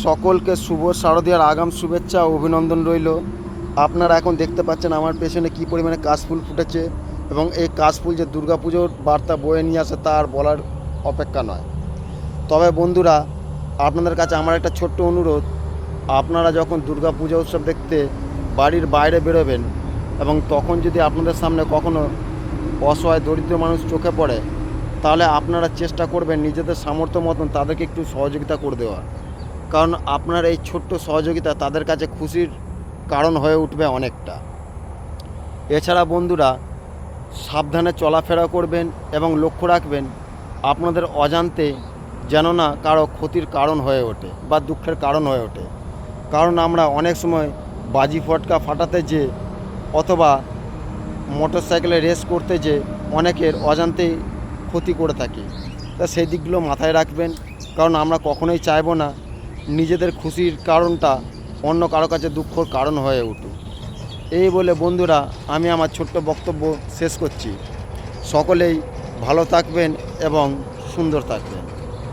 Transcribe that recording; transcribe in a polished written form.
সকলকে শুভ শারদীয়ার আগাম শুভেচ্ছা ও অভিনন্দন রইল। আপনারা এখন দেখতে পাচ্ছেন আমার পেছনে কী পরিমাণে কাশফুল ফুটেছে এবং এই কাশফুল যে দুর্গাপুজোর বার্তা বয়ে নিয়ে আসে তা আর বলার অপেক্ষা নয়। তবে বন্ধুরা, আপনাদের কাছে আমার একটা ছোট্ট অনুরোধ, আপনারা যখন দুর্গাপূজা উৎসব দেখতে বাড়ির বাইরে বেরোবেন এবং তখন যদি আপনাদের সামনে কখনো অসহায় দরিদ্র মানুষ চোখে পড়ে, তাহলে আপনারা চেষ্টা করবেন নিজেদের সামর্থ্য মতন তাদেরকে একটু সহযোগিতা করে দেওয়া। কারণ আপনার এই ছোট্ট সহযোগিতা তাদের কাছে খুশির কারণ হয়ে উঠবে অনেকটা। এছাড়া বন্ধুরা, সাবধানে চলাফেরা করবেন এবং লক্ষ্য রাখবেন আপনাদের অজান্তে যেন না কারো ক্ষতির কারণ হয়ে ওঠে বা দুঃখের কারণ হয়ে ওঠে। কারণ আমরা অনেক সময় বাজি ফটকা ফাটাতে যে অথবা মোটরসাইকেলে রেস করতে যে অনেকের অজান্তেই ক্ষতি করে থাকি। তা সেই দিকগুলো মাথায় রাখবেন, কারণ আমরা কখনোই চাইবো না নিজেদের খুশির কারণটা অন্য কারো কাছে দুঃখর কারণ হয়ে উঠুক। এই বলে বন্ধুরা, আমি আমার ছোট্ট বক্তব্য শেষ করছি। সকলেই ভালো থাকবেন এবং সুন্দর থাকবেন।